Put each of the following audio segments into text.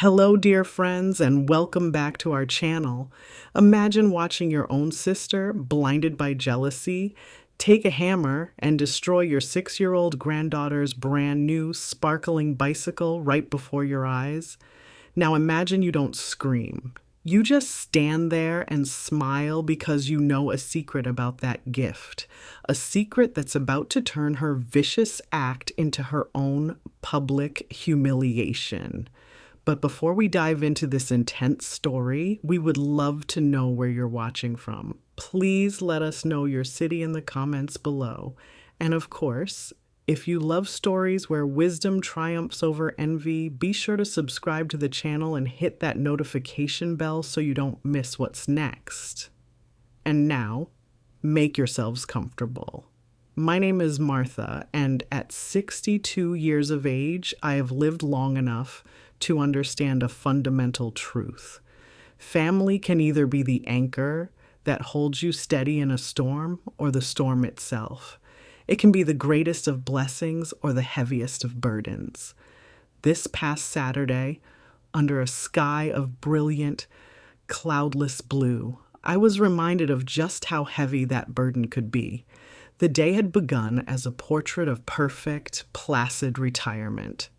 Hello, dear friends, and welcome back to our channel. Imagine watching your own sister, blinded by jealousy, take a hammer and destroy your 6-year-old granddaughter's brand new, sparkling bicycle right before your eyes. Now imagine you don't scream. You just stand there and smile because you know a secret about that gift. A secret that's about to turn her vicious act into her own public humiliation. But before we dive into this intense story, we would love to know where you're watching from. Please let us know your city in the comments below. And of course, if you love stories where wisdom triumphs over envy, be sure to subscribe to the channel and hit that notification bell so you don't miss what's next. And now, make yourselves comfortable. My name is Martha, and at 62 years of age, I have lived long enough to understand a fundamental truth. Family can either be the anchor that holds you steady in a storm or the storm itself. It can be the greatest of blessings or the heaviest of burdens. This past Saturday, under a sky of brilliant, cloudless blue, I was reminded of just how heavy that burden could be. The day had begun as a portrait of perfect, placid retirement.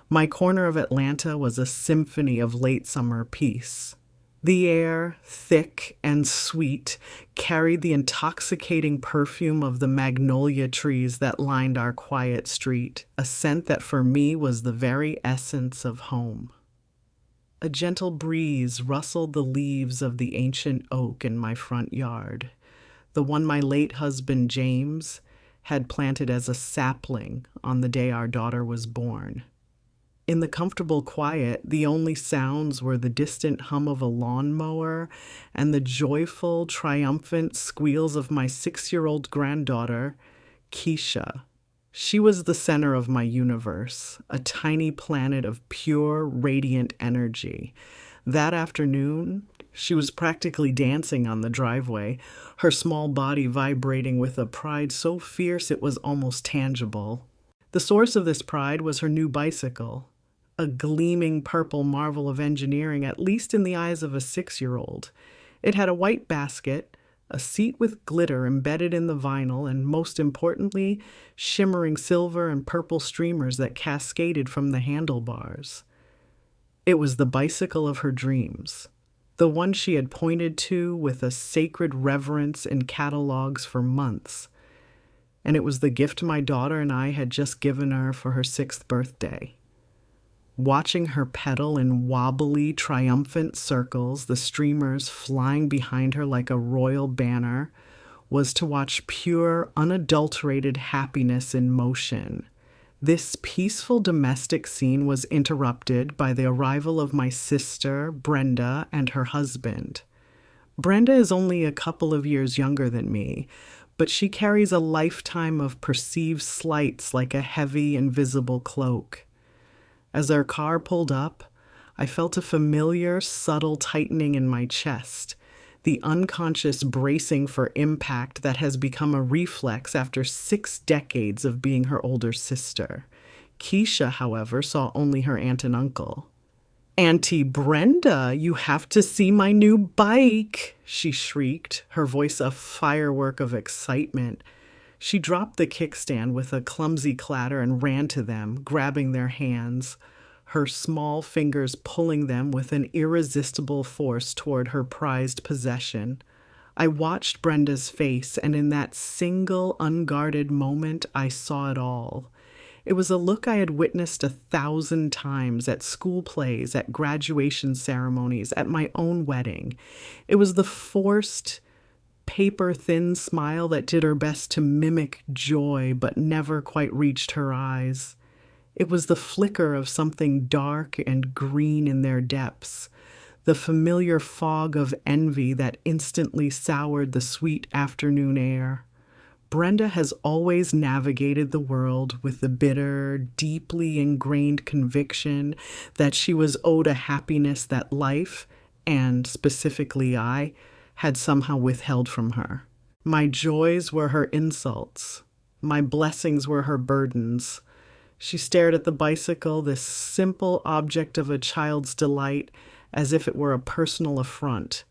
My corner of Atlanta was a symphony of late summer peace. The air, thick and sweet, carried the intoxicating perfume of the magnolia trees that lined our quiet street, a scent that for me was the very essence of home. A gentle breeze rustled the leaves of the ancient oak in my front yard, the one my late husband James had planted as a sapling on the day our daughter was born. In the comfortable quiet, the only sounds were the distant hum of a lawnmower and the joyful, triumphant squeals of my 6-year-old granddaughter, Keisha. She was the center of my universe, a tiny planet of pure, radiant energy. That afternoon, she was practically dancing on the driveway, her small body vibrating with a pride so fierce it was almost tangible. The source of this pride was her new bicycle. A gleaming purple marvel of engineering, at least in the eyes of a 6-year-old. It had a white basket, a seat with glitter embedded in the vinyl, and most importantly, shimmering silver and purple streamers that cascaded from the handlebars. It was the bicycle of her dreams, the one she had pointed to with a sacred reverence in catalogs for months. And it was the gift my daughter and I had just given her for her 6th birthday. Watching her pedal in wobbly, triumphant circles, the streamers flying behind her like a royal banner, was to watch pure, unadulterated happiness in motion. This peaceful domestic scene was interrupted by the arrival of my sister, Brenda, and her husband. Brenda is only a couple of years younger than me, but she carries a lifetime of perceived slights like a heavy, invisible cloak. As our car pulled up, I felt a familiar, subtle tightening in my chest, the unconscious bracing for impact that has become a reflex after 6 decades of being her older sister. Keisha, however, saw only her aunt and uncle. "Auntie Brenda, you have to see my new bike," she shrieked, her voice a firework of excitement. She dropped the kickstand with a clumsy clatter and ran to them, grabbing their hands, her small fingers pulling them with an irresistible force toward her prized possession. I watched Brenda's face, and in that single, unguarded moment, I saw it all. It was a look I had witnessed 1,000 times at school plays, at graduation ceremonies, at my own wedding. It was the forced, paper-thin smile that did her best to mimic joy but never quite reached her eyes. It was the flicker of something dark and green in their depths, the familiar fog of envy that instantly soured the sweet afternoon air. Brenda has always navigated the world with the bitter, deeply ingrained conviction that she was owed a happiness that life, and specifically I, had somehow withheld from her. My joys were her insults. My blessings were her burdens. She stared at the bicycle, this simple object of a child's delight, as if it were a personal affront.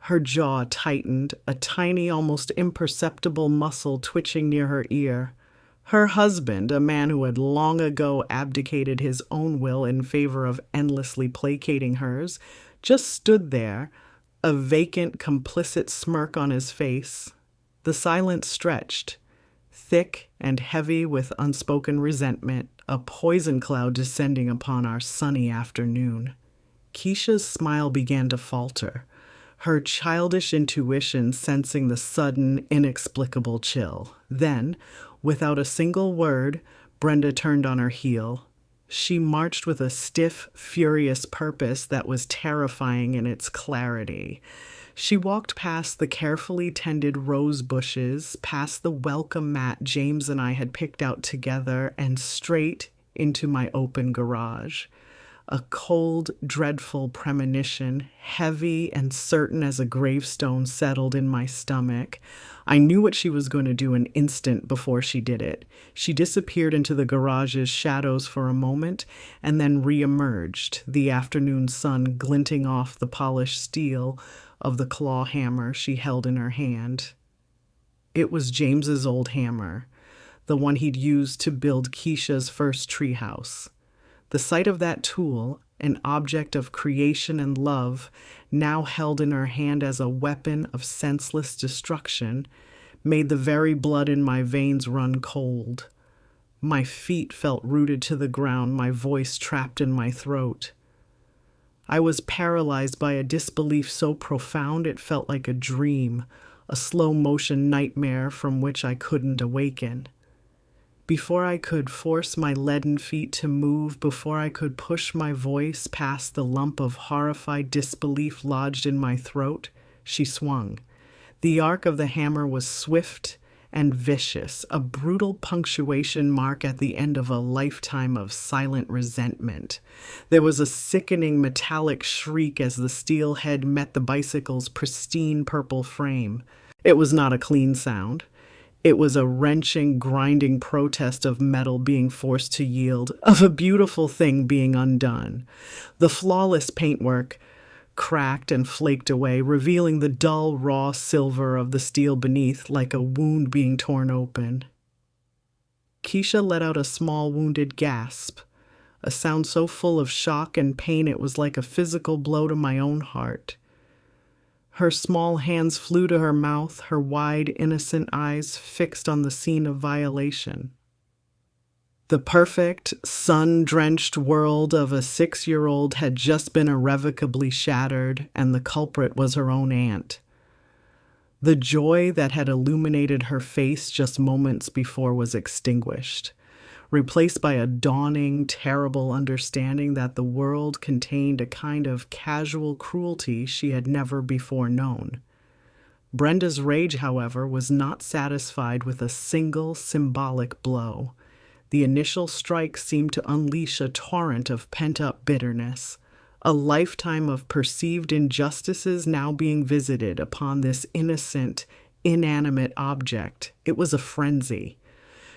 Her jaw tightened, a tiny, almost imperceptible muscle twitching near her ear. Her husband, a man who had long ago abdicated his own will in favor of endlessly placating hers, just stood there, a vacant, complicit smirk on his face. The silence stretched, thick and heavy with unspoken resentment, a poison cloud descending upon our sunny afternoon. Keisha's smile began to falter, her childish intuition sensing the sudden, inexplicable chill. Then, without a single word, Brenda turned on her heel. She marched with a stiff, furious purpose that was terrifying in its clarity. She walked past the carefully tended rose bushes, past the welcome mat James and I had picked out together, and straight into my open garage. A cold, dreadful premonition, heavy and certain as a gravestone, settled in my stomach. I knew what she was going to do an instant before she did it. She disappeared into the garage's shadows for a moment and then re-emerged, the afternoon sun glinting off the polished steel of the claw hammer she held in her hand. It was James's old hammer, the one he'd used to build Keisha's first treehouse. The sight of that tool, an object of creation and love, now held in her hand as a weapon of senseless destruction, made the very blood in my veins run cold. My feet felt rooted to the ground, my voice trapped in my throat. I was paralyzed by a disbelief so profound it felt like a dream, a slow-motion nightmare from which I couldn't awaken. Before I could force my leaden feet to move, before I could push my voice past the lump of horrified disbelief lodged in my throat, she swung. The arc of the hammer was swift and vicious, a brutal punctuation mark at the end of a lifetime of silent resentment. There was a sickening metallic shriek as the steel head met the bicycle's pristine purple frame. It was not a clean sound. It was a wrenching, grinding protest of metal being forced to yield, of a beautiful thing being undone. The flawless paintwork cracked and flaked away, revealing the dull, raw silver of the steel beneath like a wound being torn open. Keisha let out a small, wounded gasp, a sound so full of shock and pain it was like a physical blow to my own heart. Her small hands flew to her mouth, her wide, innocent eyes fixed on the scene of violation. The perfect, sun-drenched world of a 6-year-old had just been irrevocably shattered, and the culprit was her own aunt. The joy that had illuminated her face just moments before was extinguished, replaced by a dawning, terrible understanding that the world contained a kind of casual cruelty she had never before known. Brenda's rage, however, was not satisfied with a single symbolic blow. The initial strike seemed to unleash a torrent of pent-up bitterness, a lifetime of perceived injustices now being visited upon this innocent, inanimate object. It was a frenzy.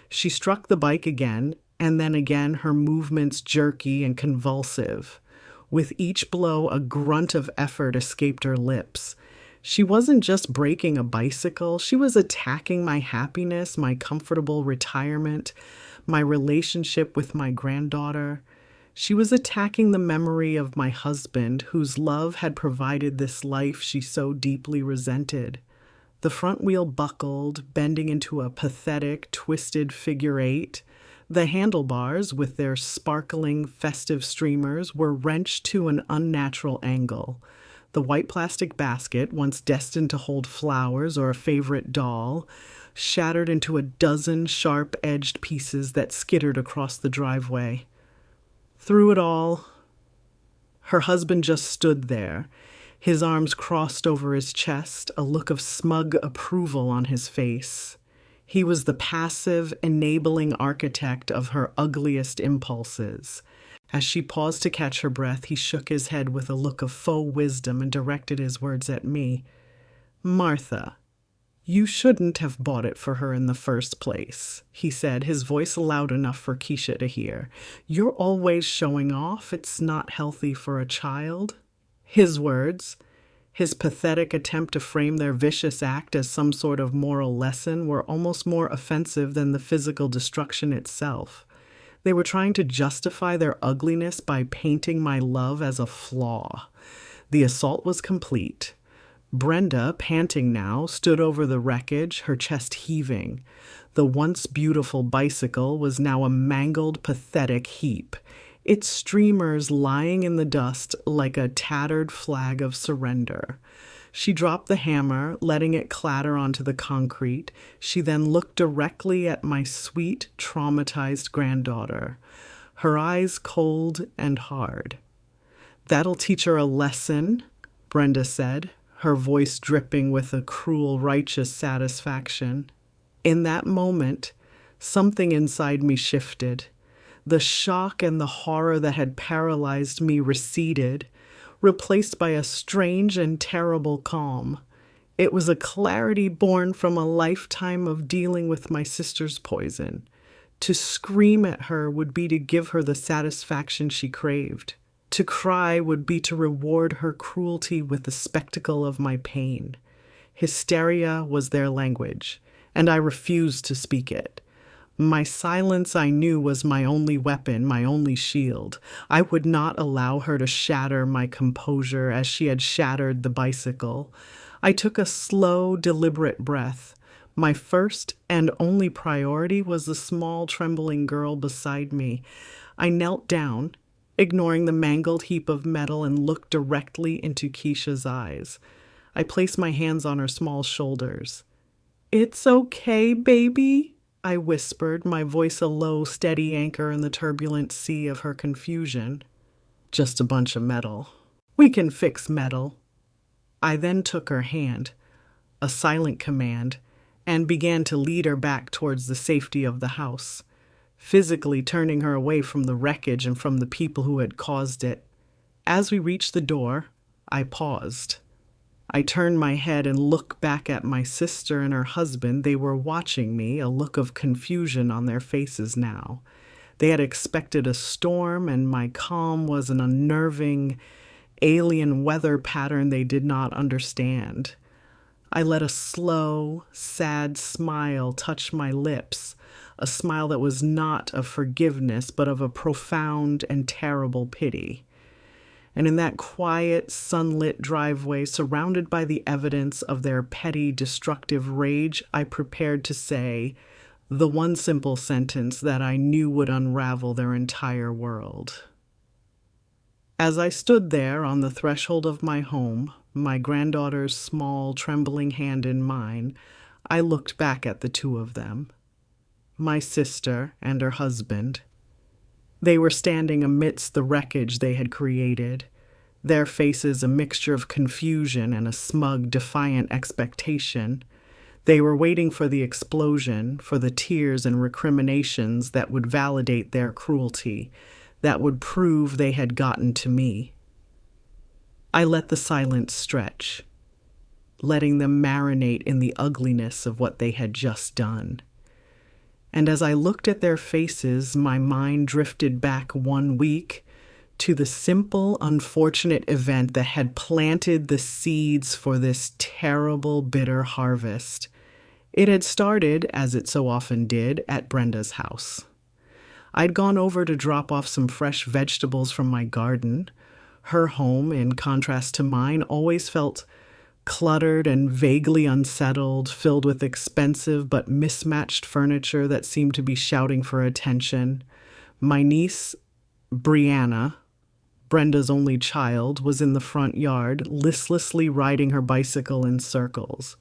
She struck the bike again, and then again, her movements jerky and convulsive. With each blow, a grunt of effort escaped her lips. She wasn't just breaking a bicycle, she was attacking my happiness, my comfortable retirement, my relationship with my granddaughter. She was attacking the memory of my husband, whose love had provided this life she so deeply resented. The front wheel buckled, bending into a pathetic, twisted figure eight. The handlebars, with their sparkling, festive streamers, were wrenched to an unnatural angle. The white plastic basket, once destined to hold flowers or a favorite doll, shattered into a dozen sharp-edged pieces that skittered across the driveway. Through it all, her husband just stood there, his arms crossed over his chest, a look of smug approval on his face. He was the passive, enabling architect of her ugliest impulses. As she paused to catch her breath, he shook his head with a look of faux wisdom and directed his words at me. "Martha, "You shouldn't have bought it for her in the first place," he said, his voice loud enough for Keisha to hear. "You're always showing off. It's not healthy for a child." His words, his pathetic attempt to frame their vicious act as some sort of moral lesson, were almost more offensive than the physical destruction itself. They were trying to justify their ugliness by painting my love as a flaw. The assault was complete. Brenda, panting now, stood over the wreckage, her chest heaving. The once beautiful bicycle was now a mangled, pathetic heap, its streamers lying in the dust like a tattered flag of surrender. She dropped the hammer, letting it clatter onto the concrete. She then looked directly at my sweet, traumatized granddaughter, her eyes cold and hard. "That'll teach her a lesson," Brenda said, her voice dripping with a cruel, righteous satisfaction. In that moment, something inside me shifted. The shock and the horror that had paralyzed me receded, replaced by a strange and terrible calm. It was a clarity born from a lifetime of dealing with my sister's poison. To scream at her would be to give her the satisfaction she craved. To cry would be to reward her cruelty with the spectacle of my pain. Hysteria was their language, and I refused to speak it. My silence, I knew, was my only weapon, my only shield. I would not allow her to shatter my composure as she had shattered the bicycle. I took a slow, deliberate breath. My first and only priority was the small, trembling girl beside me. I knelt down, ignoring the mangled heap of metal, and looked directly into Keisha's eyes. I placed my hands on her small shoulders. "It's okay, baby," I whispered, my voice a low, steady anchor in the turbulent sea of her confusion. "Just a bunch of metal. We can fix metal." I then took her hand, a silent command, and began to lead her back towards the safety of the house, physically turning her away from the wreckage and from the people who had caused it. As we reached the door, I paused. I turned my head and looked back at my sister and her husband. They were watching me, a look of confusion on their faces now. They had expected a storm, and my calm was an unnerving, alien weather pattern they did not understand. I let a slow, sad smile touch my lips, a smile that was not of forgiveness, but of a profound and terrible pity. And in that quiet, sunlit driveway, surrounded by the evidence of their petty, destructive rage, I prepared to say the one simple sentence that I knew would unravel their entire world. As I stood there on the threshold of my home, my granddaughter's small, trembling hand in mine, I looked back at the two of them, my sister and her husband. They were standing amidst the wreckage they had created, their faces a mixture of confusion and a smug, defiant expectation. They were waiting for the explosion, for the tears and recriminations that would validate their cruelty, that would prove they had gotten to me. I let the silence stretch, letting them marinate in the ugliness of what they had just done. And as I looked at their faces, my mind drifted back 1 week to the simple, unfortunate event that had planted the seeds for this terrible, bitter harvest. It had started, as it so often did, at Brenda's house. I'd gone over to drop off some fresh vegetables from my garden. Her home, in contrast to mine, always felt cluttered and vaguely unsettled, filled with expensive but mismatched furniture that seemed to be shouting for attention. My niece, Brianna, Brenda's only child, was in the front yard, listlessly riding her bicycle in circles.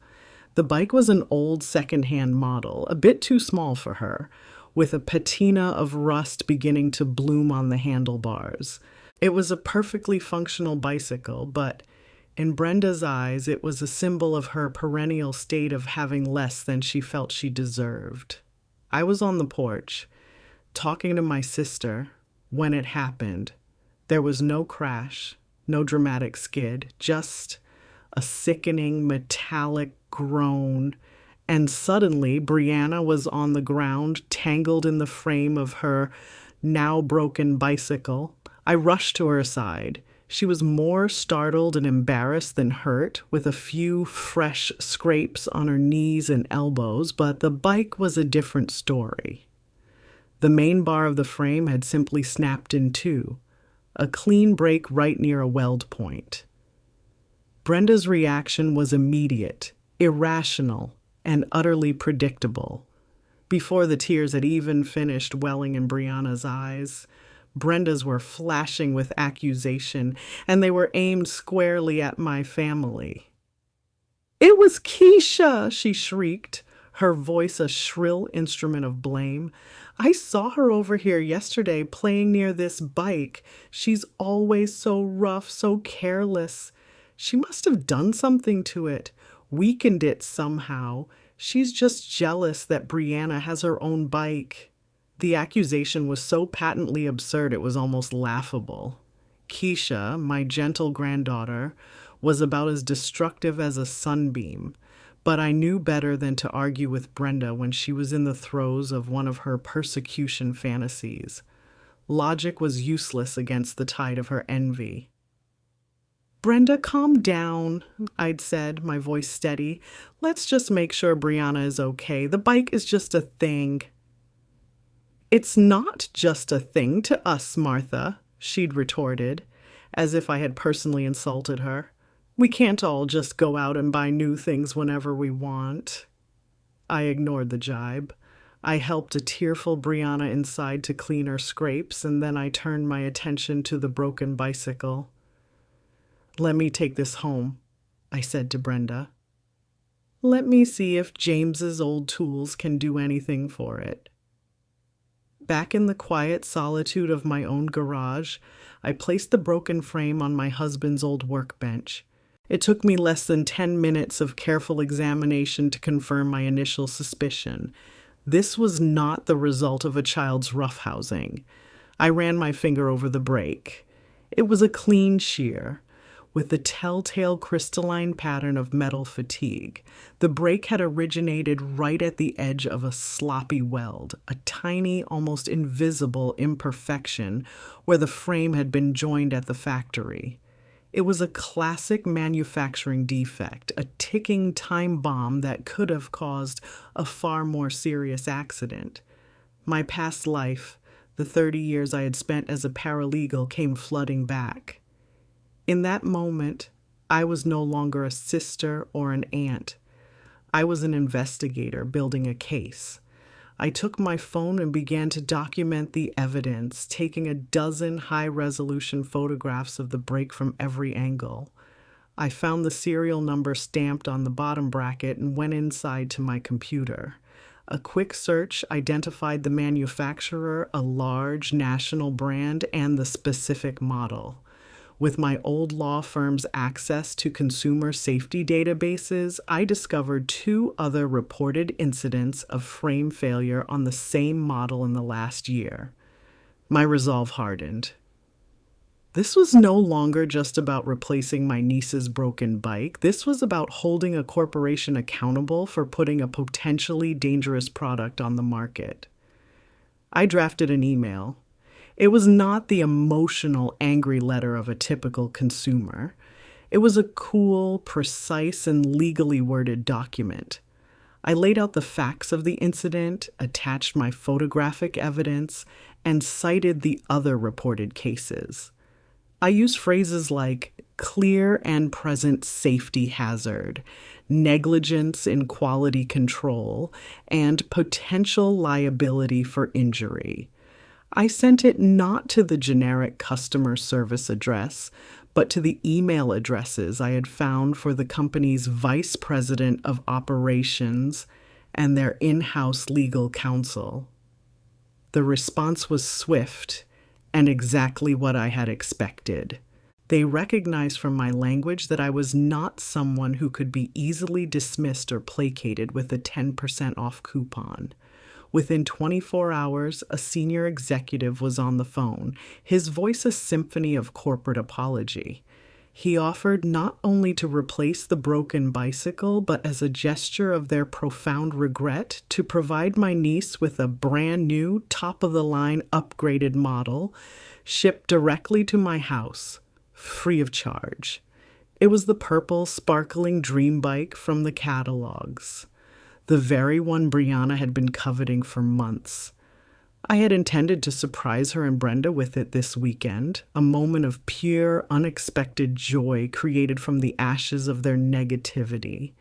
The bike was an old second-hand model, a bit too small for her, with a patina of rust beginning to bloom on the handlebars. It was a perfectly functional bicycle, but in Brenda's eyes, it was a symbol of her perennial state of having less than she felt she deserved. I was on the porch, talking to my sister, when it happened. There was no crash, no dramatic skid, just a sickening metallic groan And suddenly, Brianna was on the ground, tangled in the frame of her now broken bicycle. I rushed to her side. She was more startled and embarrassed than hurt, with a few fresh scrapes on her knees and elbows, but the bike was a different story. The main bar of the frame had simply snapped in two, a clean break right near a weld point. Brenda's reaction was immediate, irrational, and utterly predictable. Before the tears had even finished welling in Brianna's eyes, Brenda's were flashing with accusation, and they were aimed squarely at my family. "It was Keisha!" she shrieked, her voice a shrill instrument of blame. "I saw her over here yesterday playing near this bike. She's always so rough, so careless. She must have done something to it, weakened it somehow. She's just jealous that Brianna has her own bike." The accusation was so patently absurd it was almost laughable. Keisha, my gentle granddaughter, was about as destructive as a sunbeam, but I knew better than to argue with Brenda when she was in the throes of one of her persecution fantasies. Logic was useless against the tide of her envy. "Brenda, calm down," I'd said, my voice steady. "Let's just make sure Brianna is okay. The bike is just a thing." "It's not just a thing to us, Martha," she'd retorted, as if I had personally insulted her. "We can't all just go out and buy new things whenever we want." I ignored the jibe. I helped a tearful Brianna inside to clean her scrapes, and then I turned my attention to the broken bicycle. "Let me take this home," I said to Brenda. "Let me see if James's old tools can do anything for it." Back in the quiet solitude of my own garage, I placed the broken frame on my husband's old workbench. It took me less than 10 minutes of careful examination to confirm my initial suspicion. This was not the result of a child's roughhousing. I ran my finger over the brake. It was a clean shear, with the telltale crystalline pattern of metal fatigue. The break had originated right at the edge of a sloppy weld, a tiny, almost invisible imperfection where the frame had been joined at the factory. It was a classic manufacturing defect, a ticking time bomb that could have caused a far more serious accident. My past life, the 30 years I had spent as a paralegal, came flooding back. In that moment, I was no longer a sister or an aunt. I was an investigator building a case. I took my phone and began to document the evidence, taking a dozen high-resolution photographs of the break from every angle. I found the serial number stamped on the bottom bracket and went inside to my computer. A quick search identified the manufacturer, a large national brand, and the specific model. With my old law firm's access to consumer safety databases, I discovered 2 other reported incidents of frame failure on the same model in the last year. My resolve hardened. This was no longer just about replacing my niece's broken bike. This was about holding a corporation accountable for putting a potentially dangerous product on the market. I drafted an email. It was not the emotional, angry letter of a typical consumer. It was a cool, precise, and legally worded document. I laid out the facts of the incident, attached my photographic evidence, and cited the other reported cases. I used phrases like clear and present safety hazard, negligence in quality control, and potential liability for injury. I sent it not to the generic customer service address, but to the email addresses I had found for the company's vice president of operations and their in-house legal counsel. The response was swift and exactly what I had expected. They recognized from my language that I was not someone who could be easily dismissed or placated with a 10% off coupon. Within 24 hours, a senior executive was on the phone, his voice a symphony of corporate apology. He offered not only to replace the broken bicycle, but as a gesture of their profound regret, to provide my niece with a brand new, top of the line, upgraded model, shipped directly to my house, free of charge. It was the purple, sparkling dream bike from the catalogs, the very one Brianna had been coveting for months. I had intended to surprise her and Brenda with it this weekend, a moment of pure, unexpected joy created from the ashes of their negativity.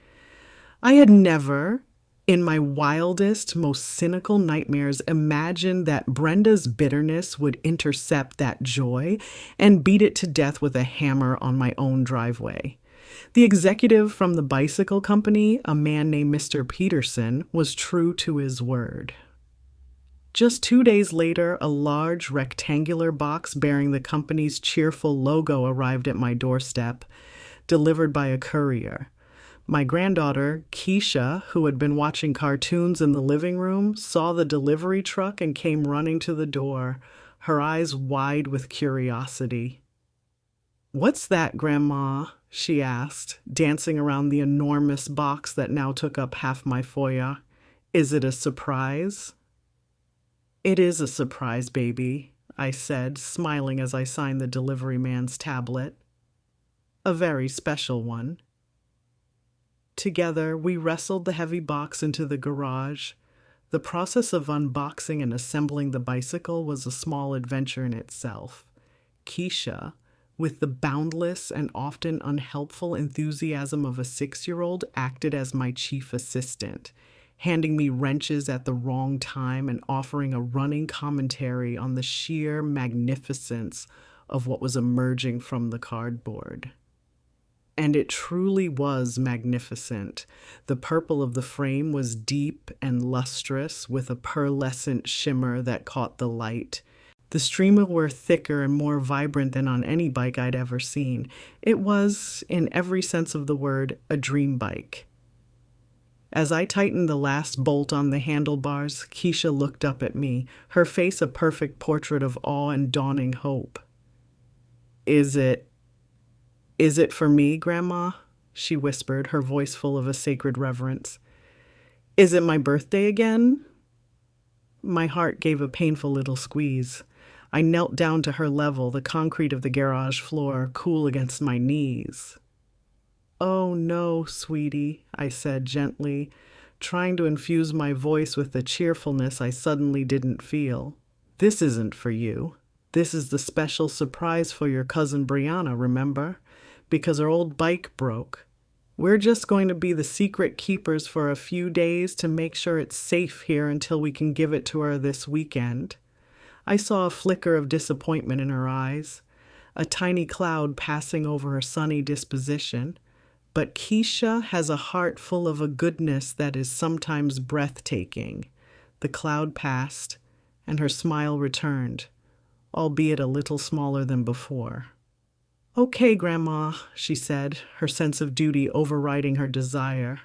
I had never, in my wildest, most cynical nightmares, imagined that Brenda's bitterness would intercept that joy and beat it to death with a hammer on my own driveway. The executive from the bicycle company, a man named Mr. Peterson, was true to his word. Just 2 days later, a large rectangular box bearing the company's cheerful logo arrived at my doorstep, delivered by a courier. My granddaughter, Keisha, who had been watching cartoons in the living room, saw the delivery truck and came running to the door, her eyes wide with curiosity. "What's that, Grandma?" she asked, dancing around the enormous box that now took up half my foyer. "Is it a surprise?" "It is a surprise, baby," I said, smiling as I signed the delivery man's tablet. "A very special one." Together, we wrestled the heavy box into the garage. The process of unboxing and assembling the bicycle was a small adventure in itself. Keisha, with the boundless and often unhelpful enthusiasm of a 6-year-old, acted as my chief assistant, handing me wrenches at the wrong time and offering a running commentary on the sheer magnificence of what was emerging from the cardboard. And it truly was magnificent. The purple of the frame was deep and lustrous, with a pearlescent shimmer that caught the light. The streamers were thicker and more vibrant than on any bike I'd ever seen. It was, in every sense of the word, a dream bike. As I tightened the last bolt on the handlebars, Keisha looked up at me, her face a perfect portrait of awe and dawning hope. Is it for me, Grandma?" she whispered, her voice full of a sacred reverence. "Is it my birthday again?" My heart gave a painful little squeeze. I knelt down to her level, the concrete of the garage floor cool against my knees. "Oh, no, sweetie," I said gently, trying to infuse my voice with the cheerfulness I suddenly didn't feel. "This isn't for you. This is the special surprise for your cousin Brianna, remember? Because her old bike broke. We're just going to be the secret keepers for a few days to make sure it's safe here until we can give it to her this weekend." I saw a flicker of disappointment in her eyes, a tiny cloud passing over her sunny disposition. But Keisha has a heart full of a goodness that is sometimes breathtaking. The cloud passed, and her smile returned, albeit a little smaller than before. "Okay, Grandma," she said, her sense of duty overriding her desire.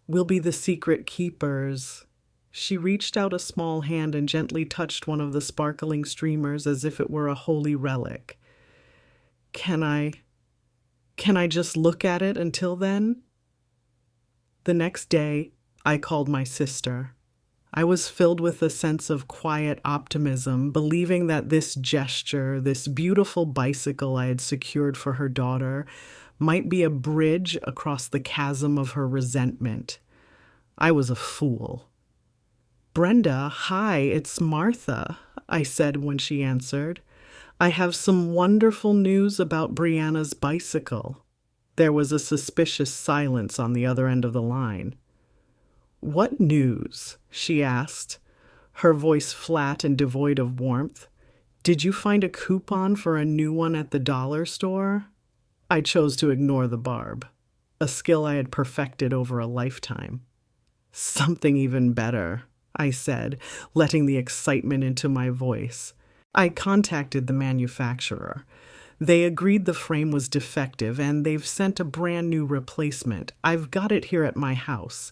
"We'll be the secret keepers." She reached out a small hand and gently touched one of the sparkling streamers as if it were a holy relic. Can I just look at it until then?" The next day, I called my sister. I was filled with a sense of quiet optimism, believing that this gesture, this beautiful bicycle I had secured for her daughter, might be a bridge across the chasm of her resentment. I was a fool. "Brenda, hi, it's Martha," I said when she answered. "I have some wonderful news about Brianna's bicycle." There was a suspicious silence on the other end of the line. "What news?" she asked, her voice flat and devoid of warmth. "Did you find a coupon for a new one at the dollar store?" I chose to ignore the barb, a skill I had perfected over a lifetime. "Something even better," I said, letting the excitement into my voice. I contacted the manufacturer. They agreed the frame was defective, and they've sent a brand new replacement. I've got it here at my house.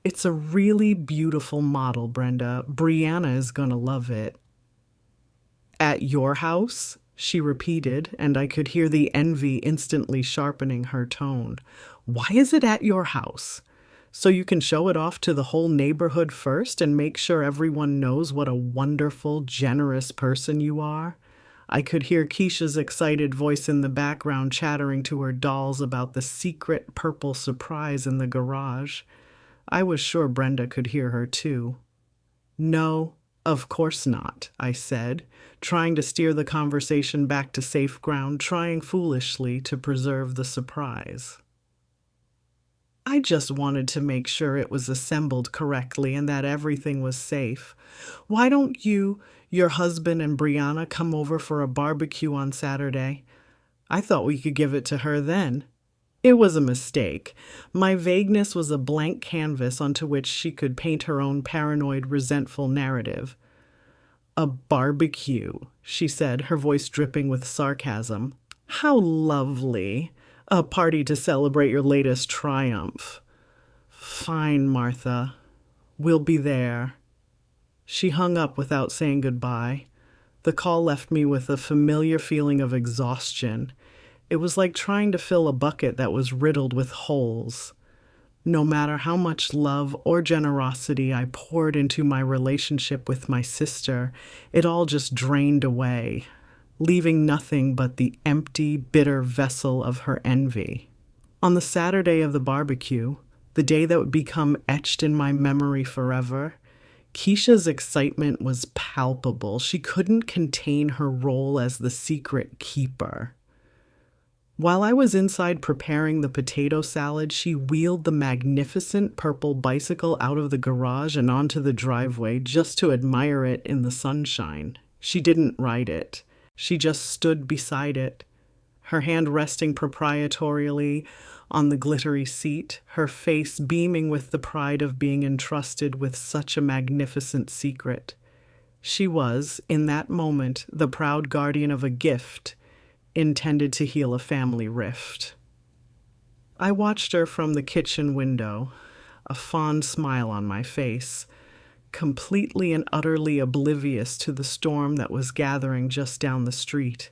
It's a really beautiful model, Brenda. Brianna is gonna love it. "At your house?" she repeated, and I could hear the envy instantly sharpening her tone. Why is it at your house? So you can show it off to the whole neighborhood first and make sure everyone knows what a wonderful, generous person you are? I could hear Keisha's excited voice in the background chattering to her dolls about the secret purple surprise in the garage. I was sure Brenda could hear her too. No, of course not, I said, trying to steer the conversation back to safe ground, trying foolishly to preserve the surprise. I just wanted to make sure it was assembled correctly and that everything was safe. Why don't you, your husband, and Brianna come over for a barbecue on Saturday? I thought we could give it to her then. It was a mistake. My vagueness was a blank canvas onto which she could paint her own paranoid, resentful narrative. A barbecue, she said, her voice dripping with sarcasm. How lovely. A party to celebrate your latest triumph. Fine, Martha. We'll be there. She hung up without saying goodbye. The call left me with a familiar feeling of exhaustion. It was like trying to fill a bucket that was riddled with holes. No matter how much love or generosity I poured into my relationship with my sister, it all just drained away, leaving nothing but the empty, bitter vessel of her envy. On the Saturday of the barbecue, the day that would become etched in my memory forever, Keisha's excitement was palpable. She couldn't contain her role as the secret keeper. While I was inside preparing the potato salad, she wheeled the magnificent purple bicycle out of the garage and onto the driveway just to admire it in the sunshine. She didn't ride it. She just stood beside it, her hand resting proprietorially on the glittery seat, her face beaming with the pride of being entrusted with such a magnificent secret. She was, in that moment, the proud guardian of a gift intended to heal a family rift. I watched her from the kitchen window, a fond smile on my face, completely and utterly oblivious to the storm that was gathering just down the street.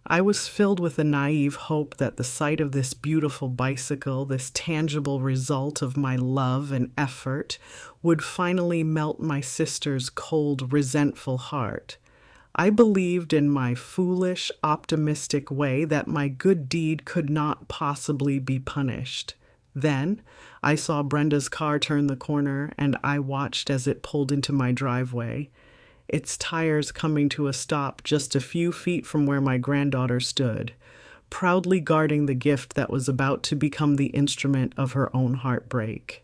I was filled with a naive hope that the sight of this beautiful bicycle, this tangible result of my love and effort, would finally melt my sister's cold, resentful heart. I believed in my foolish, optimistic way that my good deed could not possibly be punished. Then I saw Brenda's car turn the corner, and I watched as it pulled into my driveway, its tires coming to a stop just a few feet from where my granddaughter stood, proudly guarding the gift that was about to become the instrument of her own heartbreak.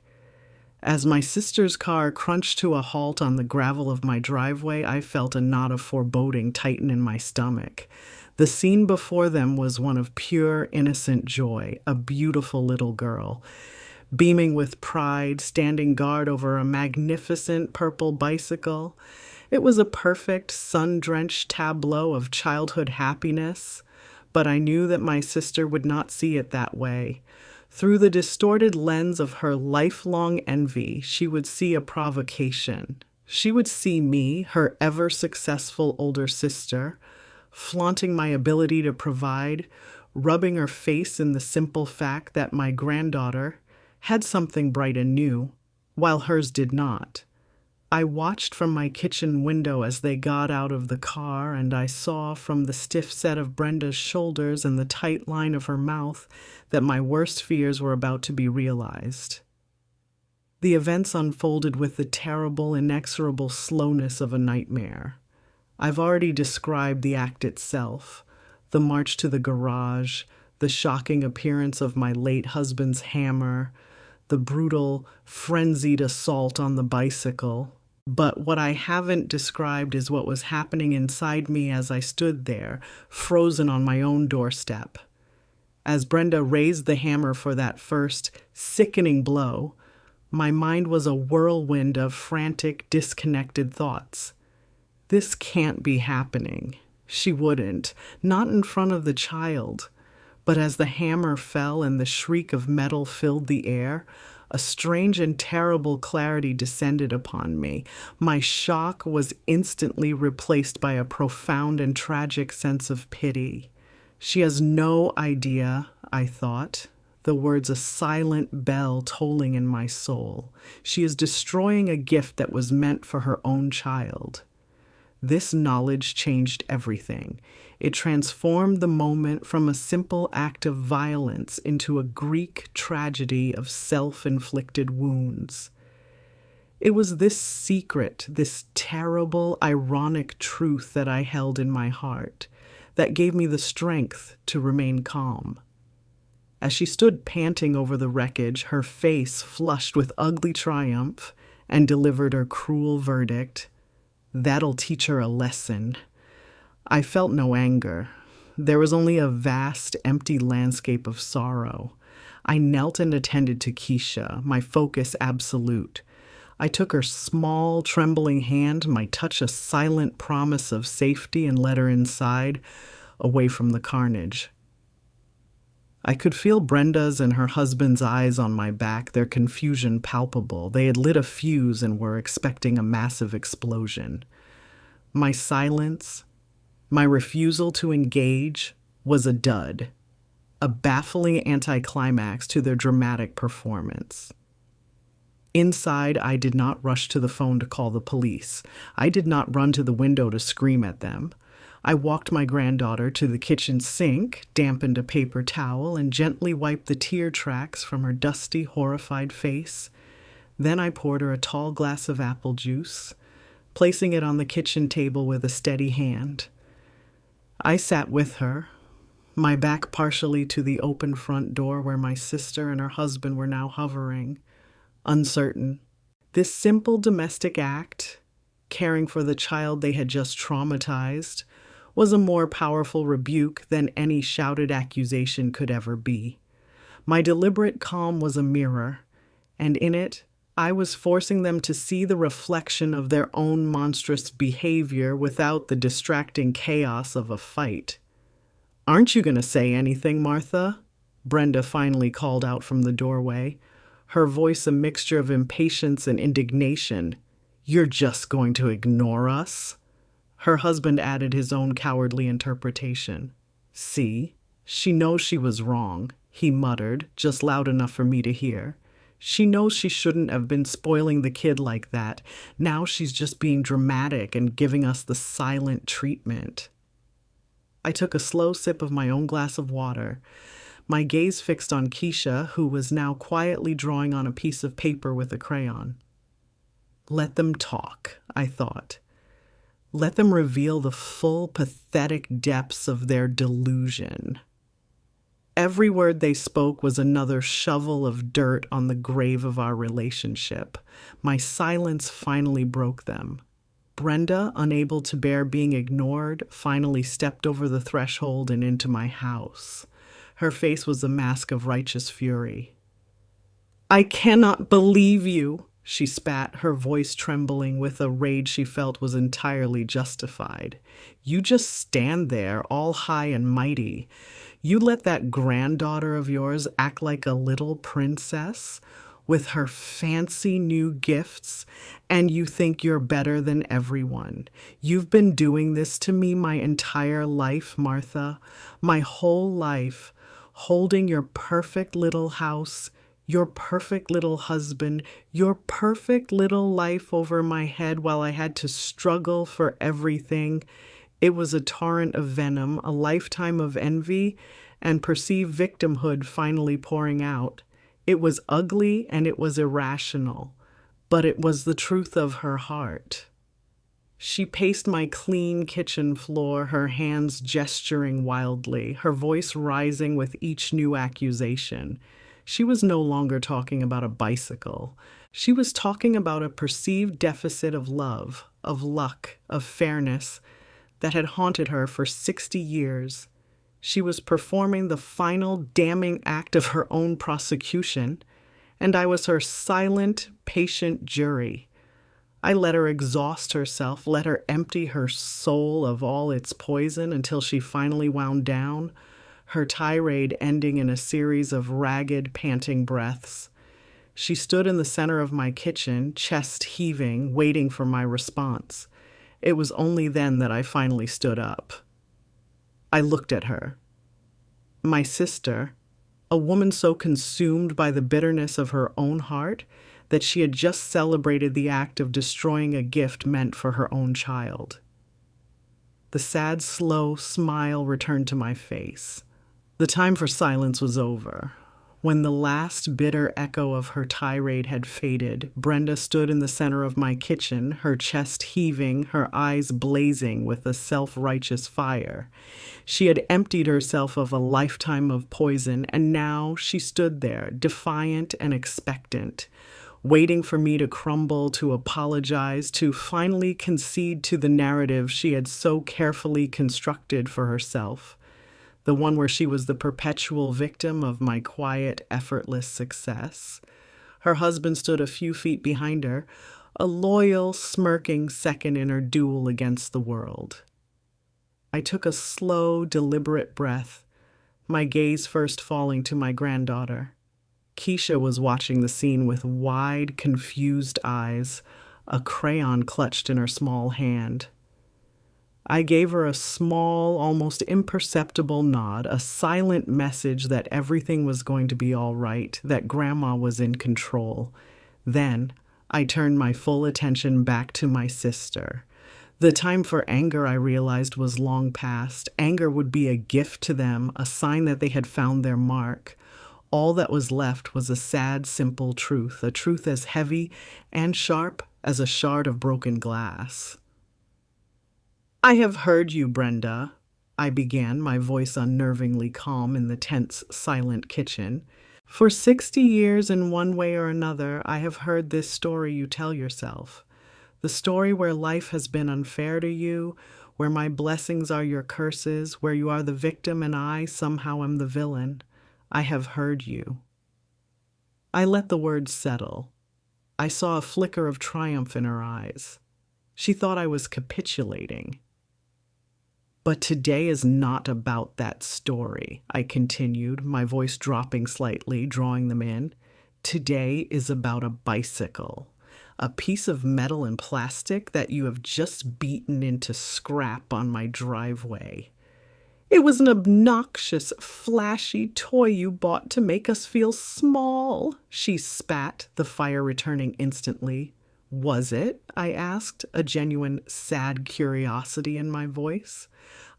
As my sister's car crunched to a halt on the gravel of my driveway, I felt a knot of foreboding tighten in my stomach. The scene before them was one of pure, innocent joy, a beautiful little girl, beaming with pride, standing guard over a magnificent purple bicycle. It was a perfect, sun-drenched tableau of childhood happiness, but I knew that my sister would not see it that way. Through the distorted lens of her lifelong envy, she would see a provocation. She would see me, her ever-successful older sister, flaunting my ability to provide, rubbing her face in the simple fact that my granddaughter had something bright and new, while hers did not. I watched from my kitchen window as they got out of the car, and I saw from the stiff set of Brenda's shoulders and the tight line of her mouth that my worst fears were about to be realized. The events unfolded with the terrible, inexorable slowness of a nightmare. I've already described the act itself, the march to the garage, the shocking appearance of my late husband's hammer, the brutal, frenzied assault on the bicycle. But what I haven't described is what was happening inside me as I stood there, frozen on my own doorstep. As Brenda raised the hammer for that first, sickening blow, my mind was a whirlwind of frantic, disconnected thoughts. This can't be happening. She wouldn't, not in front of the child. But as the hammer fell and the shriek of metal filled the air, A strange and terrible clarity descended upon me. My shock was instantly replaced by a profound and tragic sense of pity. She has no idea, I thought, the words a silent bell tolling in my soul. She is destroying a gift that was meant for her own child. This knowledge changed everything. It transformed the moment from a simple act of violence into a Greek tragedy of self-inflicted wounds. It was this secret, this terrible, ironic truth that I held in my heart that gave me the strength to remain calm. As she stood panting over the wreckage, her face flushed with ugly triumph, and delivered her cruel verdict, "That'll teach her a lesson." I felt no anger. There was only a vast, empty landscape of sorrow. I knelt and attended to Keisha, my focus absolute. I took her small, trembling hand, my touch a silent promise of safety, and led her inside, away from the carnage. I could feel Brenda's and her husband's eyes on my back, their confusion palpable. They had lit a fuse and were expecting a massive explosion. My silence, my refusal to engage, was a dud, a baffling anticlimax to their dramatic performance. Inside, I did not rush to the phone to call the police. I did not run to the window to scream at them. I walked my granddaughter to the kitchen sink, dampened a paper towel, and gently wiped the tear tracks from her dusty, horrified face. Then I poured her a tall glass of apple juice, placing it on the kitchen table with a steady hand. I sat with her, my back partially to the open front door where my sister and her husband were now hovering, uncertain. This simple domestic act, caring for the child they had just traumatized, was a more powerful rebuke than any shouted accusation could ever be. My deliberate calm was a mirror, and in it, I was forcing them to see the reflection of their own monstrous behavior without the distracting chaos of a fight. "Aren't you going to say anything, Martha?" Brenda finally called out from the doorway, her voice a mixture of impatience and indignation. "You're just going to ignore us?" Her husband added his own cowardly interpretation. "See, she knows she was wrong," he muttered, just loud enough for me to hear. "She knows she shouldn't have been spoiling the kid like that. Now she's just being dramatic and giving us the silent treatment." I took a slow sip of my own glass of water, my gaze fixed on Keisha, who was now quietly drawing on a piece of paper with a crayon. Let them talk, I thought. Let them reveal the full, pathetic depths of their delusion. Every word they spoke was another shovel of dirt on the grave of our relationship. My silence finally broke them. Brenda, unable to bear being ignored, finally stepped over the threshold and into my house. Her face was a mask of righteous fury. "I cannot believe you," she spat, her voice trembling with a rage she felt was entirely justified. "You just stand there, all high and mighty. You let that granddaughter of yours act like a little princess with her fancy new gifts, and you think you're better than everyone. You've been doing this to me my entire life, Martha, my whole life, holding your perfect little house, your perfect little husband, your perfect little life over my head while I had to struggle for everything. It was a torrent of venom, a lifetime of envy, and perceived victimhood finally pouring out. It was ugly and it was irrational, but it was the truth of her heart." She paced my clean kitchen floor, her hands gesturing wildly, her voice rising with each new accusation. She was no longer talking about a bicycle. She was talking about a perceived deficit of love, of luck, of fairness that had haunted her for 60 years. She was performing the final damning act of her own prosecution, and I was her silent, patient jury. I let her exhaust herself, let her empty her soul of all its poison until she finally wound down, her tirade ending in a series of ragged, panting breaths. She stood in the center of my kitchen, chest heaving, waiting for my response. It was only then that I finally stood up. I looked at her. My sister, a woman so consumed by the bitterness of her own heart that she had just celebrated the act of destroying a gift meant for her own child. The sad, slow smile returned to my face. The time for silence was over. When the last bitter echo of her tirade had faded, Brenda stood in the center of my kitchen, her chest heaving, her eyes blazing with a self-righteous fire. She had emptied herself of a lifetime of poison, and now she stood there, defiant and expectant, waiting for me to crumble, to apologize, to finally concede to the narrative she had so carefully constructed for herself. The one where she was the perpetual victim of my quiet, effortless success. Her husband stood a few feet behind her, a loyal, smirking second in her duel against the world. I took a slow, deliberate breath, my gaze first falling to my granddaughter. Keisha was watching the scene with wide, confused eyes, a crayon clutched in her small hand. I gave her a small, almost imperceptible nod, a silent message that everything was going to be all right, that Grandma was in control. Then I turned my full attention back to my sister. The time for anger, I realized, was long past. Anger would be a gift to them, a sign that they had found their mark. All that was left was a sad, simple truth, a truth as heavy and sharp as a shard of broken glass. "I have heard you, Brenda," I began, my voice unnervingly calm in the tense, silent kitchen. "For 60 years, in one way or another, I have heard this story you tell yourself. The story where life has been unfair to you, where my blessings are your curses, where you are the victim and I somehow am the villain. I have heard you." I let the words settle. I saw a flicker of triumph in her eyes. She thought I was capitulating. "But today is not about that story," I continued, my voice dropping slightly, drawing them in. "Today is about a bicycle, a piece of metal and plastic that you have just beaten into scrap on my driveway. It was an obnoxious, flashy toy you bought to make us feel small," she spat, the fire returning instantly. "Was it?" I asked, a genuine, sad curiosity in my voice.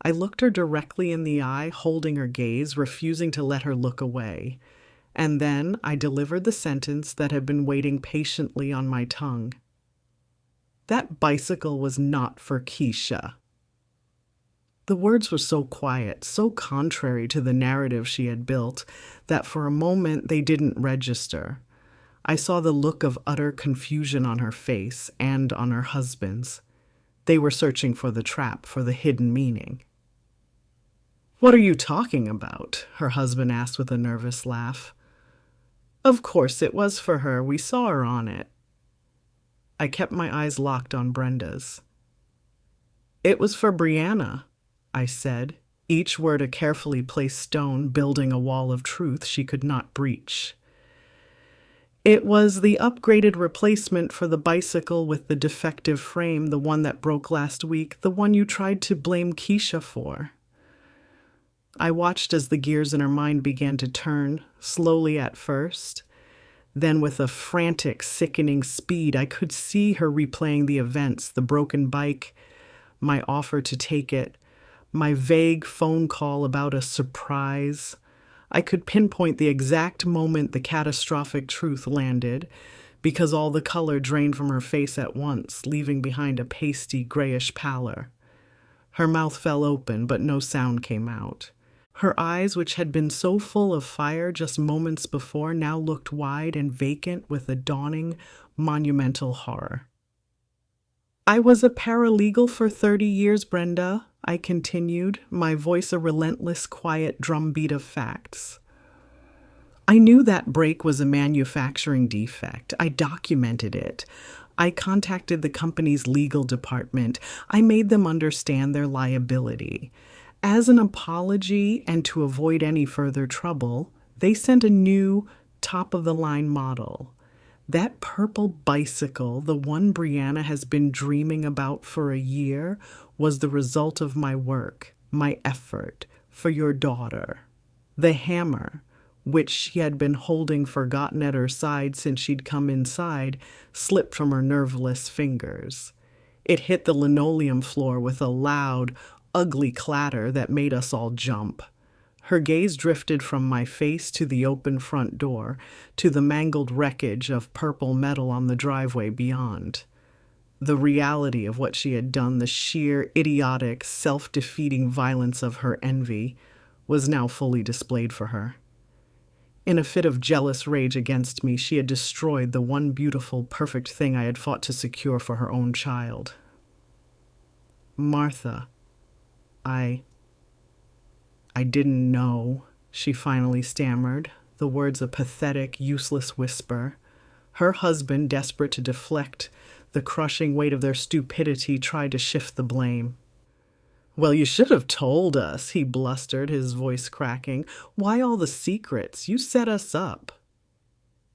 I looked her directly in the eye, holding her gaze, refusing to let her look away. And then I delivered the sentence that had been waiting patiently on my tongue. "That bicycle was not for Keisha." The words were so quiet, so contrary to the narrative she had built, that for a moment they didn't register. I saw the look of utter confusion on her face and on her husband's. They were searching for the trap, for the hidden meaning. "What are you talking about?" her husband asked with a nervous laugh. "Of course it was for her. We saw her on it." I kept my eyes locked on Brenda's. "It was for Brianna," I said, each word a carefully placed stone building a wall of truth she could not breach. "It was the upgraded replacement for the bicycle with the defective frame, the one that broke last week, the one you tried to blame Keisha for." I watched as the gears in her mind began to turn, slowly at first. Then with a frantic, sickening speed, I could see her replaying the events, the broken bike, my offer to take it, my vague phone call about a surprise. I could pinpoint the exact moment the catastrophic truth landed, because all the color drained from her face at once, leaving behind a pasty, grayish pallor. Her mouth fell open, but no sound came out. Her eyes, which had been so full of fire just moments before, now looked wide and vacant with a dawning, monumental horror. "I was a paralegal for 30 years, Brenda," I continued, my voice a relentless, quiet drumbeat of facts. "I knew that brake was a manufacturing defect. I documented it. I contacted the company's legal department. I made them understand their liability. As an apology and to avoid any further trouble, they sent a new, top-of-the-line model. That purple bicycle, the one Brianna has been dreaming about for a year, was the result of my work, my effort, for your daughter. The hammer, which she had been holding forgotten at her side since she'd come inside, slipped from her nerveless fingers. It hit the linoleum floor with a loud, ugly clatter that made us all jump. Her gaze drifted from my face to the open front door, to the mangled wreckage of purple metal on the driveway beyond. The reality of what she had done, the sheer, idiotic, self-defeating violence of her envy, was now fully displayed for her. In a fit of jealous rage against me, she had destroyed the one beautiful, perfect thing I had fought to secure for her own child. Martha, I didn't know, she finally stammered, the words a pathetic, useless whisper. Her husband, desperate to deflect the crushing weight of their stupidity, tried to shift the blame. Well, you should have told us, he blustered, his voice cracking. Why all the secrets? You set us up.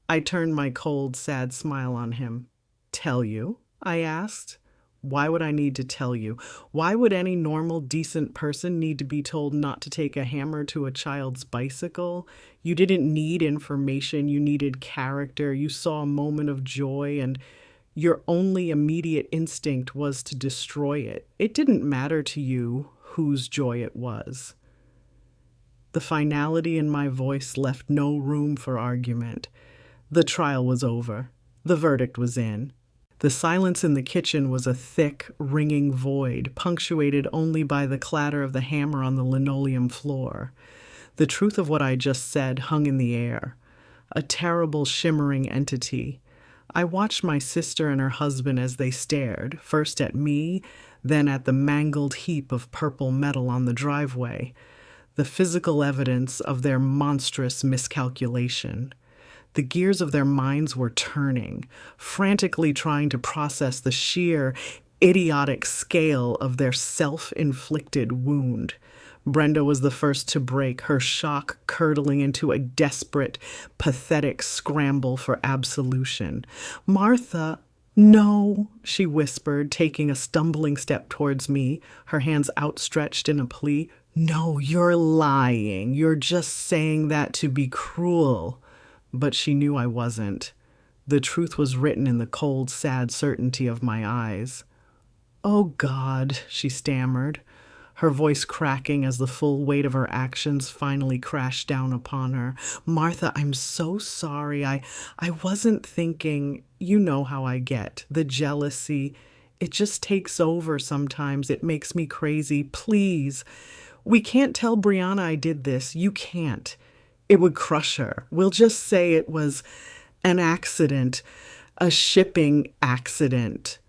I turned my cold, sad smile on him. Tell you? I asked. Why would I need to tell you? Why would any normal, decent person need to be told not to take a hammer to a child's bicycle? You didn't need information, you needed character, you saw a moment of joy, and your only immediate instinct was to destroy it. It didn't matter to you whose joy it was. The finality in my voice left no room for argument. The trial was over. The verdict was in. The silence in the kitchen was a thick, ringing void, punctuated only by the clatter of the hammer on the linoleum floor. The truth of what I just said hung in the air, a terrible, shimmering entity. I watched my sister and her husband as they stared, first at me, then at the mangled heap of purple metal on the driveway, the physical evidence of their monstrous miscalculation. The gears of their minds were turning, frantically trying to process the sheer, idiotic scale of their self-inflicted wound. Brenda was the first to break, her shock curdling into a desperate, pathetic scramble for absolution. Martha, no, she whispered, taking a stumbling step towards me, her hands outstretched in a plea. No, you're lying. You're just saying that to be cruel. But she knew I wasn't. The truth was written in the cold, sad certainty of my eyes. Oh, God, she stammered, her voice cracking as the full weight of her actions finally crashed down upon her. Martha, I'm so sorry. I wasn't thinking. You know how I get. The jealousy. It just takes over sometimes. It makes me crazy. Please. We can't tell Brianna I did this. You can't. It would crush her. We'll just say it was an accident, a shipping accident.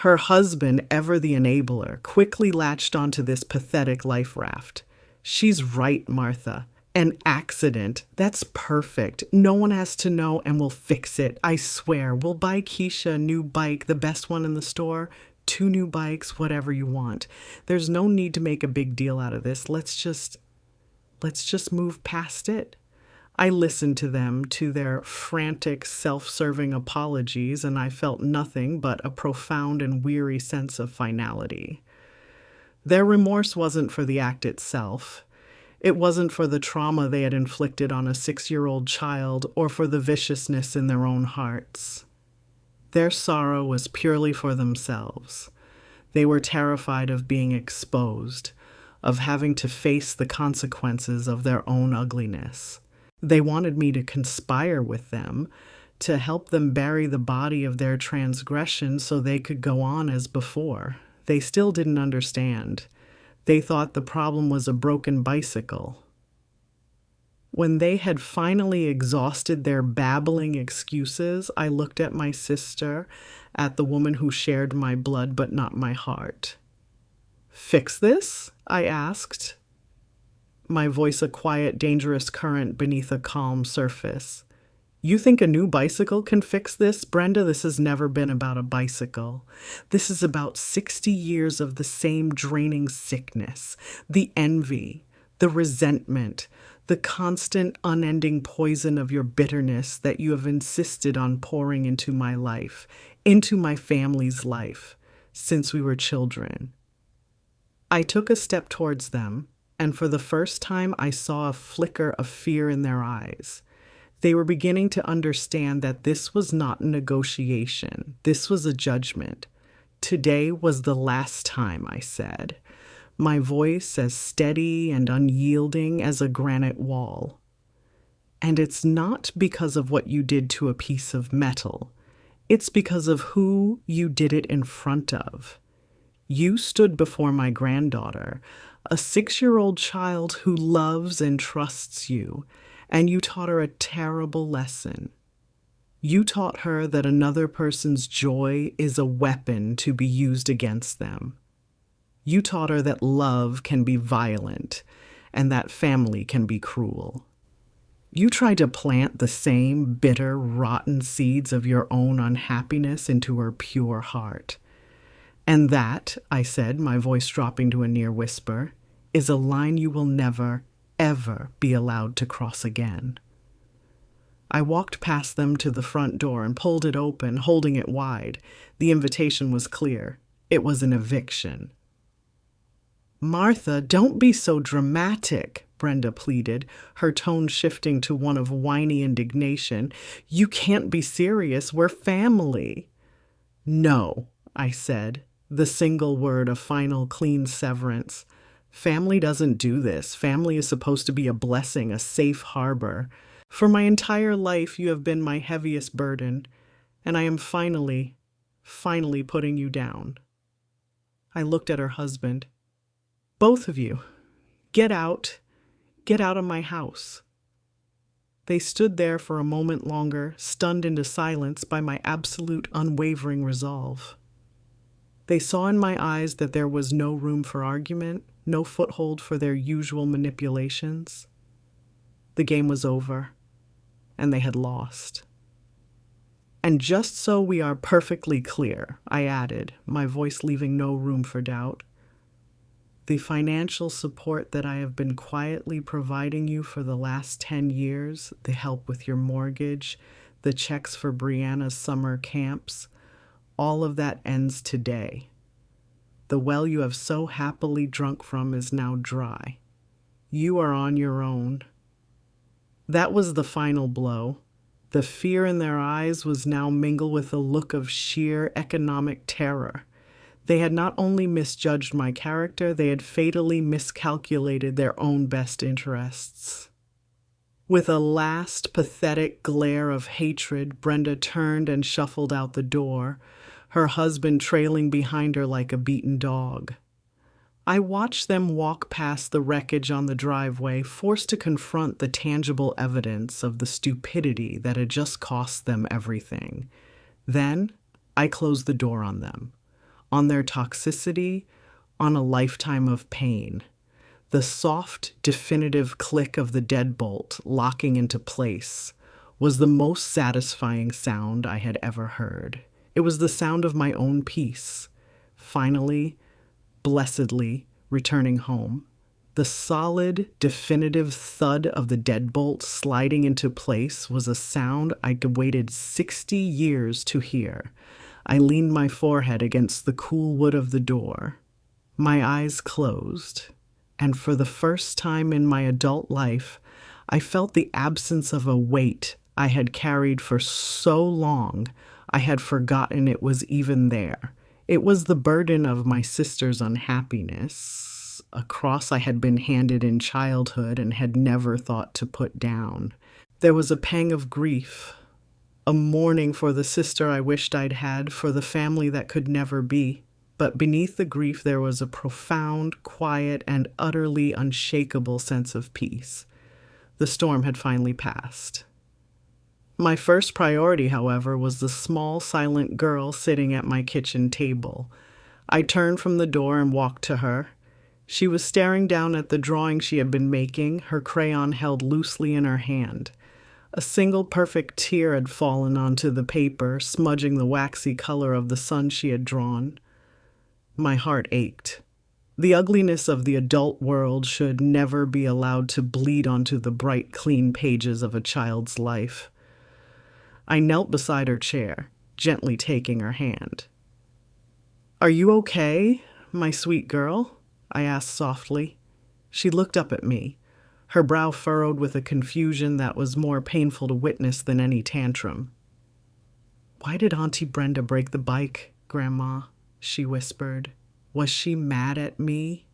Her husband, ever the enabler, quickly latched onto this pathetic life raft. She's right, Martha. An accident. That's perfect. No one has to know, and we'll fix it. I swear. We'll buy Keisha a new bike, the best one in the store. 2 new bikes, whatever you want. There's no need to make a big deal out of this. Let's just move past it. I listened to them, to their frantic, self-serving apologies, and I felt nothing but a profound and weary sense of finality. Their remorse wasn't for the act itself. It wasn't for the trauma they had inflicted on a 6-year-old child or for the viciousness in their own hearts. Their sorrow was purely for themselves. They were terrified of being exposed, of having to face the consequences of their own ugliness. They wanted me to conspire with them, to help them bury the body of their transgression so they could go on as before. They still didn't understand. They thought the problem was a broken bicycle. When they had finally exhausted their babbling excuses, I looked at my sister, at the woman who shared my blood but not my heart. Fix this? I asked, my voice a quiet, dangerous current beneath a calm surface. You think a new bicycle can fix this? Brenda, this has never been about a bicycle. This is about 60 years of the same draining sickness, the envy, the resentment, the constant, unending poison of your bitterness that you have insisted on pouring into my life, into my family's life, since we were children. I took a step towards them, and for the first time I saw a flicker of fear in their eyes. They were beginning to understand that this was not a negotiation. This was a judgment. Today was the last time, I said, my voice as steady and unyielding as a granite wall. And it's not because of what you did to a piece of metal. It's because of who you did it in front of. You stood before my granddaughter, a 6-year-old child who loves and trusts you, and you taught her a terrible lesson. You taught her that another person's joy is a weapon to be used against them. You taught her that love can be violent and that family can be cruel. You tried to plant the same bitter, rotten seeds of your own unhappiness into her pure heart. And that, I said, my voice dropping to a near whisper, is a line you will never, ever be allowed to cross again. I walked past them to the front door and pulled it open, holding it wide. The invitation was clear. It was an eviction. "Martha, don't be so dramatic," Brenda pleaded, her tone shifting to one of whiny indignation. "You can't be serious. We're family." "No," I said, the single word of final clean severance. "Family doesn't do this. Family is supposed to be a blessing, a safe harbor. For my entire life, you have been my heaviest burden, and I am finally putting you down." I looked at her husband. "Both of you, get out of my house." They stood there for a moment longer, stunned into silence by my absolute unwavering resolve. They saw in my eyes that there was no room for argument, no foothold for their usual manipulations. The game was over, and they had lost. "And just so we are perfectly clear," I added, my voice leaving no room for doubt, "the financial support that I have been quietly providing you for the last 10 years, the help with your mortgage, the checks for Brianna's summer camps, all of that ends today. The well you have so happily drunk from is now dry. You are on your own." That was the final blow. The fear in their eyes was now mingled with a look of sheer economic terror. They had not only misjudged my character, they had fatally miscalculated their own best interests. With a last pathetic glare of hatred, Brenda turned and shuffled out the door, her husband trailing behind her like a beaten dog. I watched them walk past the wreckage on the driveway, forced to confront the tangible evidence of the stupidity that had just cost them everything. Then I closed the door on them, on their toxicity, on a lifetime of pain. The soft, definitive click of the deadbolt locking into place was the most satisfying sound I had ever heard. It was the sound of my own peace, finally, blessedly returning home. The solid, definitive thud of the deadbolt sliding into place was a sound I'd waited 60 years to hear. I leaned my forehead against the cool wood of the door. My eyes closed, and for the first time in my adult life, I felt the absence of a weight I had carried for so long I had forgotten it was even there. It was the burden of my sister's unhappiness, a cross I had been handed in childhood and had never thought to put down. There was a pang of grief, a mourning for the sister I wished I'd had, for the family that could never be. But beneath the grief there was a profound, quiet, and utterly unshakable sense of peace. The storm had finally passed. My first priority, however, was the small, silent girl sitting at my kitchen table. I turned from the door and walked to her. She was staring down at the drawing she had been making, her crayon held loosely in her hand. A single perfect tear had fallen onto the paper, smudging the waxy color of the sun she had drawn. My heart ached. The ugliness of the adult world should never be allowed to bleed onto the bright, clean pages of a child's life. I knelt beside her chair, gently taking her hand. "Are you okay, my sweet girl?" I asked softly. She looked up at me, her brow furrowed with a confusion that was more painful to witness than any tantrum. "Why did Auntie Brenda break the bike, Grandma?" she whispered. "Was she mad at me?"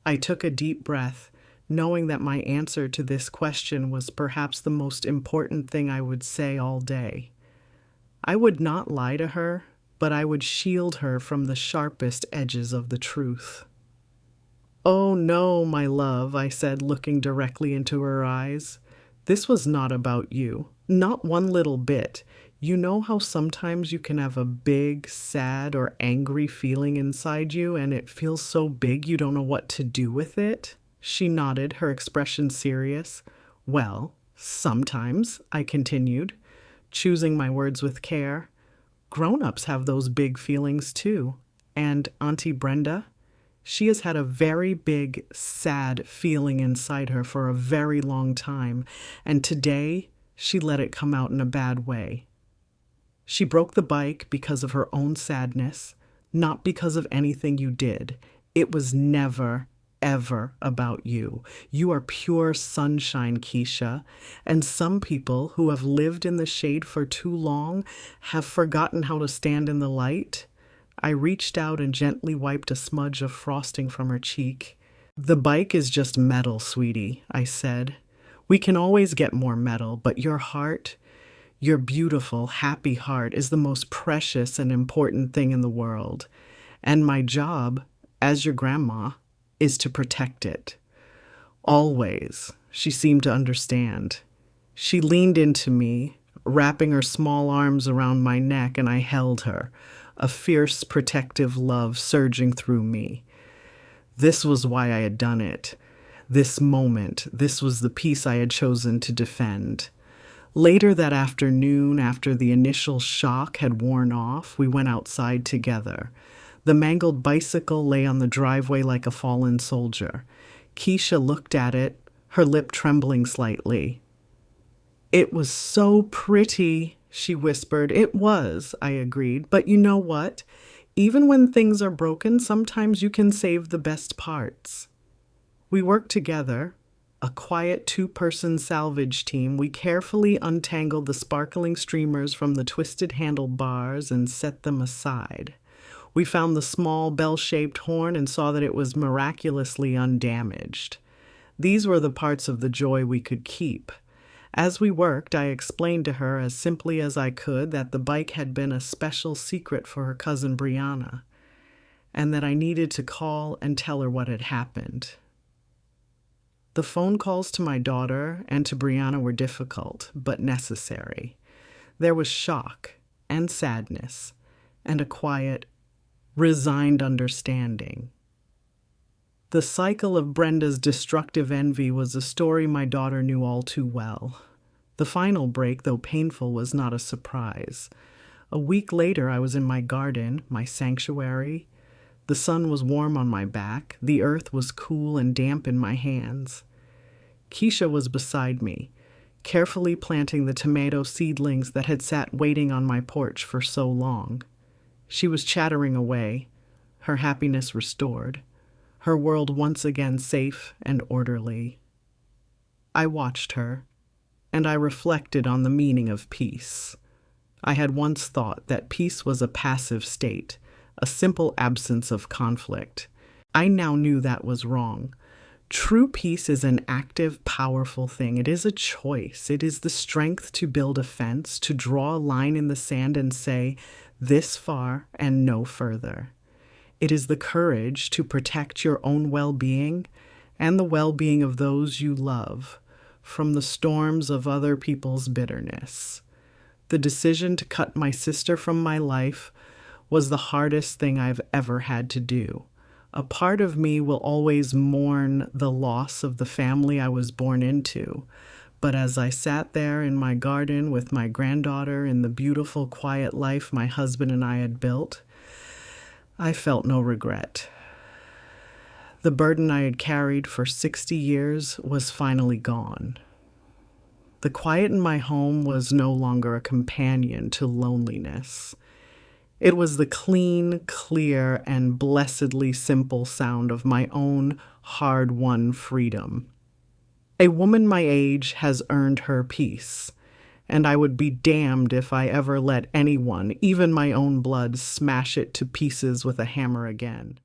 I took a deep breath, knowing that my answer to this question was perhaps the most important thing I would say all day. I would not lie to her, but I would shield her from the sharpest edges of the truth. "Oh no, my love," I said, looking directly into her eyes. "This was not about you. Not one little bit. You know how sometimes you can have a big, sad, or angry feeling inside you, and it feels so big you don't know what to do with it?" She nodded, her expression serious. "Well, sometimes," I continued, choosing my words with care. "Grown-ups have those big feelings too. And Auntie Brenda, she has had a very big, sad feeling inside her for a very long time, and today she let it come out in a bad way. She broke the bike because of her own sadness, not because of anything you did. It was never, ever about you. You are pure sunshine, Keisha, and some people who have lived in the shade for too long have forgotten how to stand in the light." I reached out and gently wiped a smudge of frosting from her cheek. "The bike is just metal, sweetie," I said. "We can always get more metal, but your heart, your beautiful, happy heart, is the most precious and important thing in the world. And my job, as your grandma, is to protect it. Always." She seemed to understand. She leaned into me, wrapping her small arms around my neck, and I held her, a fierce, protective love surging through me. This was why I had done it. This moment, this was the peace I had chosen to defend. Later that afternoon, after the initial shock had worn off, we went outside together. The mangled bicycle lay on the driveway like a fallen soldier. Keisha looked at it, her lip trembling slightly. "It was so pretty," she whispered. "It was," I agreed. "But you know what? Even when things are broken, sometimes you can save the best parts." We worked together, a quiet two-person salvage team. We carefully untangled the sparkling streamers from the twisted handlebars and set them aside. We found the small bell-shaped horn and saw that it was miraculously undamaged. These were the parts of the joy we could keep. As we worked, I explained to her as simply as I could that the bike had been a special secret for her cousin Brianna, and that I needed to call and tell her what had happened. The phone calls to my daughter and to Brianna were difficult, but necessary. There was shock and sadness and a quiet, resigned understanding. The cycle of Brenda's destructive envy was a story my daughter knew all too well. The final break, though painful, was not a surprise. A week later, I was in my garden, my sanctuary. The sun was warm on my back. The earth was cool and damp in my hands. Keisha was beside me, carefully planting the tomato seedlings that had sat waiting on my porch for so long. She was chattering away, her happiness restored, her world once again safe and orderly. I watched her, and I reflected on the meaning of peace. I had once thought that peace was a passive state, a simple absence of conflict. I now knew that was wrong. True peace is an active, powerful thing. It is a choice. It is the strength to build a fence, to draw a line in the sand and say, this far and no further. It is the courage to protect your own well-being and the well-being of those you love from the storms of other people's bitterness. The decision to cut my sister from my life was the hardest thing I've ever had to do. A part of me will always mourn the loss of the family I was born into. But as I sat there in my garden with my granddaughter in the beautiful, quiet life my husband and I had built, I felt no regret. The burden I had carried for 60 years was finally gone. The quiet in my home was no longer a companion to loneliness. It was the clean, clear, and blessedly simple sound of my own hard-won freedom. A woman my age has earned her peace, and I would be damned if I ever let anyone, even my own blood, smash it to pieces with a hammer again.